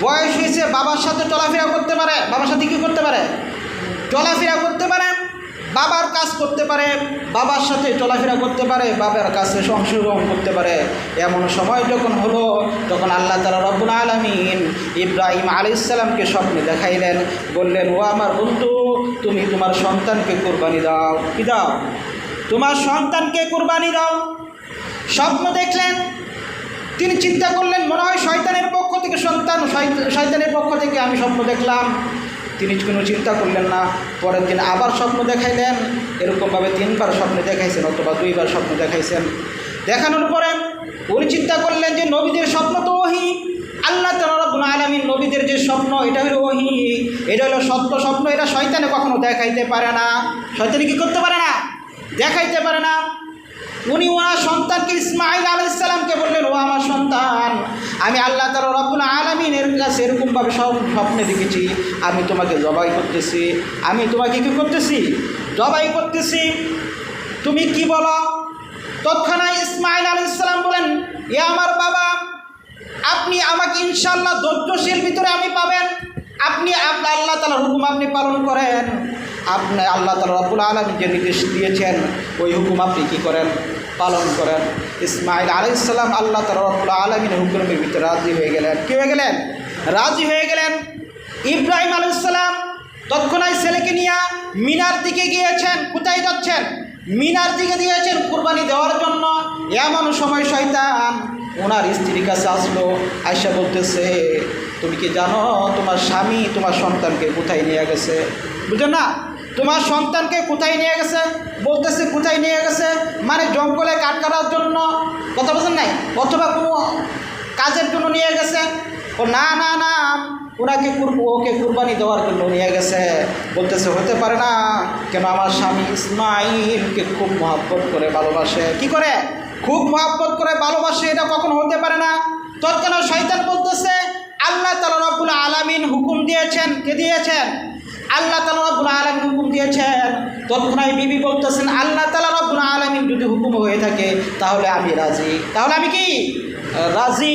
বয়স হয়েছে, বাবার সাথে চলাফেরা করতে পারে, বাবার সাথে কী করতে পারে? চলাফেরা করতে পারে, বাবার কাজ করতে পারে, বাবার সাথে চলাফেরা করতে পারে, বাবার কাছে অংশগ্রহণ করতে পারে। এমন সময় যখন হলো, তখন আল্লাহ তাআলা রব্বুল আলামিন ইব্রাহিম আলাইহিস সালামকে স্বপ্নে দেখাইলেন, বললেন, ও আমার বন্ধু, তুমি তোমার সন্তানকে কুরবানি দাও। কি দাও? তোমার সন্তানকে কুরবানি দাও। স্বপ্ন দেখলেন, তিনি চিন্তা করলেন, মনে হয় শয়তানের পক্ষ থেকে শয়তানের পক্ষ থেকে আমি স্বপ্ন দেখলাম। তিনি কোনো চিন্তা করলেন না। পরের দিন আবার স্বপ্ন দেখাইলেন, এরকমভাবে 3 বার স্বপ্ন দেখাইছেন অথবা 2 বার স্বপ্ন দেখাইছেন। দেখানোর পরে উনি চিন্তা করলেন যে নবীদের স্বপ্ন তো ওহী, আল্লাহ তাআলা রব্বুল আলামিন নবীদের যে স্বপ্ন এটা হলো ওহী, এটা হলো সত্য স্বপ্ন, এটা শয়তানে কখনো দেখাইতে পারে না। শয়তানে কী করতে পারে না? দেখাইতে পারে না। উনি ওনার সন্তানকে ইসমাঈল আলাইহিস সালামকে বললেন, ও আমার সন্তান, আমি আল্লাহ তাআলা রব্বুল আলামিনের কাছে এরকমভাবে স্বপ্নে দেখেছি, আমি তোমাকে জবাই করতেছি, আমি তোমাকে কী করতেছি? জবাই করতেছি, তুমি কি বলো? তৎক্ষণাৎ ইসমাঈল আলাইহিস সালাম বলেন, এ আমার বাবা, আপনি আমাকে ইনশাআল্লাহ ধৈর্যশীল ভিতরে আমি পাবেন। আপনি আল্লাহ তাআলার হুকুম আপনি পালন করেন। আপনি আল্লাহ তাআলা রব্বুল আলামিন যে নির্দেশ দিয়েছেন ওই হুকুম আপনি কী করেন? পালন করেন। ইসমাঈল আলাইহিস সালাম আল্লাহ তাআলা রব্বুল আলামিনের হুকুমের ভিতরে রাজি হয়ে গেলেন। কী হয়ে গেলেন? রাজি হয়ে গেলেন। ইব্রাহিম আলাইহিস সালাম তৎক্ষণাৎ ছেলেকে নিয়ে মিনার দিকে গিয়েছেন। কোথায় যাচ্ছেন? মিনার দিকে দিয়েছেন কুরবানি দেওয়ার জন্য। এমন সময় শয়তান ওনার স্ত্রীর কাছে আসলো, আয়েশা বলতেছে, তুমি কি জানো তোমার স্বামী তোমার সন্তানকে কোথায় নিয়ে গেছে? বুঝলেন না? তোমার সন্তানকে কোথায় নিয়ে গেছে? বলতেছে কোথায় নিয়ে গেছে মানে জঙ্গলে কাঠ কাটার জন্য, কথা বলছেন নাই, অথবা কোনো কাজের জন্য নিয়ে গেছে। ও না না না, ওকে কুরবানি দেওয়ার জন্য নিয়ে গেছে। বলতেছে হতে পারে না, কেন আমার স্বামী ইসমাঈলকে খুব মহব্বত করে ভালোবাসে। কি করে? খুব মহব্বত করে ভালোবাসে, এটা কখনো হতে পারে না। তৎক্ষণাৎ শয়তান বলতেছে, আল্লাহ তাআলা রব্বুল আলামিন হুকুম দিয়েছেন। কে দিয়েছেন? আল্লাহ তাআলা রব্বুল আলামিন হুকুম দিয়েছেন। তৎক্ষণাৎ বিবি বলতেছেন, আল্লাহ তাআলা রব্বুল আলামিন যদি হুকুম হয়ে থাকে তাহলে আমি রাজি। তাহলে আমি কি? রাজি।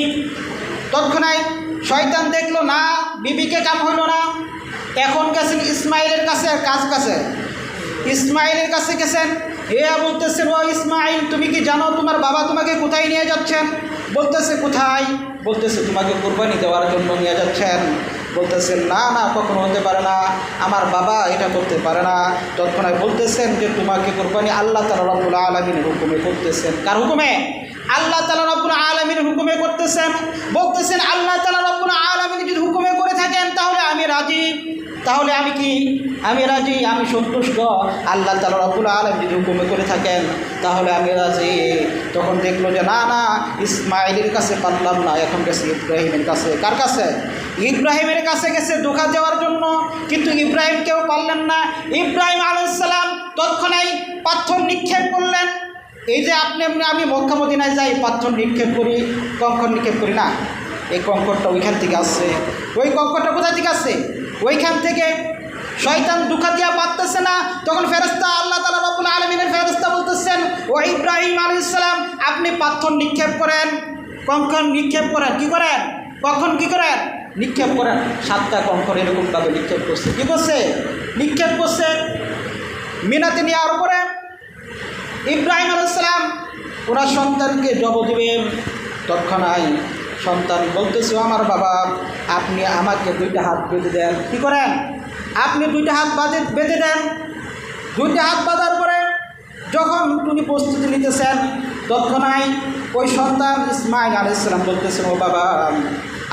তৎক্ষণাৎ শয়তান দেখলো না, বিবিকে কাম হইল না। এখন গেছেন ইসমাঈলের কাছে, কাছে ইসমাঈলের কাছে গেছেন। বলতেছেন, ও ইসমাঈল, তুমি কি জানো তোমার বাবা তোমাকে কোথায় নিয়ে যাচ্ছেন? বলতেছে কোথায়? বলতেছে তোমাকে কুরবানি দেওয়ার জন্য নিয়ে যাচ্ছেন। বলতেছেন না না, কখনো হতে পারে না, আমার বাবা এটা করতে পারে না। তৎক্ষণাৎ বলতেছেন যে তোমাকে কুরবানি আল্লাহ তাআলা রব্বুল আলামিনের হুকুমে করতেছেন। কার হুকুমে? আল্লাহ তাআলা রব্বুল আলামিনের হুকুমে করতেছেন। বলতেছেন আল্লাহ তাআলা রব্বুল আলামিন যদি হুকুমে করে থাকেন তাহলে আমি রাজি। তাহলে আমি কি? আমি রাজি, আমি সন্তুষ্ট। আল্লাহ তাআলা রব্বুল আলামিন যদি হুকুমে করে থাকেন তাহলে আমি রাজি। তখন দেখলো যে না না, ইসমাঈলের কাছে পারলাম না, এখন গেছে ইব্রাহিমের কাছে। কার কাছে? ইব্রাহিমের কাছে গেছে ধোঁকা দেওয়ার জন্য, কিন্তু ইব্রাহিমকেও পারলেন না। ইব্রাহিম আলাইহিস সালাম তৎক্ষণাৎ পাথর নিক্ষেপ করলেন। এই যে আমি মক্কা মদিনায় যাই, পাথর নিক্ষেপ করি, কঙ্কর নিক্ষেপ করি না, এই কঙ্করটা ওইখান থেকে আসছে। ওই কঙ্করটা কোথা থেকে আসছে? ওইখান থেকে। শয়তান ধোঁকা দিয়া পারতেছে না। তখন ফেরেশতা, আল্লাহ তাআলা রব্বুল আলামিনের ফেরেশতা বলতেছেন, ও ইব্রাহিম আলাইহিস সালাম, আপনি পাথর নিক্ষেপ করেন, কঙ্কর নিক্ষেপ করেন। কি করেন? কখন কি করেন? নিক্ষেপ করেন। 7টা কঙ্কর এরকমভাবে নিক্ষেপ করছে। কী করছে? নিক্ষেপ করছে। মিনাতে নেওয়ার পরে ইব্রাহিম আলাইহিস সালাম ওনার সন্তানকে জব দিবেন। তৎক্ষণাৎ সন্তান বলতেছে, আমার বাবা, আপনি আমাকে 2টা হাত বেঁধে দেন। কী করেন? আপনি 2টা হাত বেঁধে দেন। 2টা হাত বাঁধার পরে যখন তিনি প্রস্তুতি নিতেছেন, তৎক্ষণাৎ ওই সন্তান ইসমাঈল আলাইহিস সালাম বলতেছেন, ও বাবা,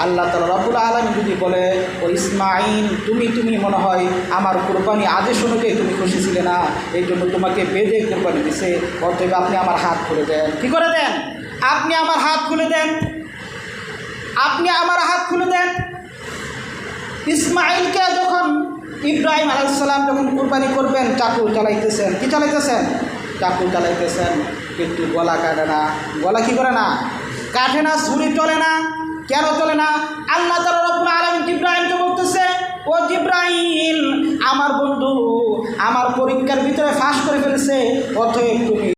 আল্লাহ তাআলা রব্বুল আলামিন যদি বলে, ও ইসমাঈল, তুমি মনে হয় আমার কুরবানি আদেশ অনুযায়ী তুমি খুশি ছিলে না, এই জন্য তোমাকে বেঁধে কুরবানি দিছে, অতএব আপনি আমার হাত খুলে দেন। কী করে দেন? আপনি আমার হাত খুলে দেন। আপনি আমার হাত খুলে দেন। ইসমাঈলকে যখন ইব্রাহিম আলাইহিস সালাম যখন কুরবানি করবেন, চাকু চালাইতেছেন। কি চালাইতেছেন? চাকু চালাইতেছেন, কিন্তু গলা কাটে না। গলা কি করে না? কাটে না। ছুরি চলে না। কেন চলে না? আল্লাহ তাআলা রব্বুল আলামিন জিবরাইলকে বলতেছে, ও জিবরাইল, আমার বন্ধু আমার পরীক্ষার ভিতরে ফাঁস করে ফেলেছে, অতএব তুমি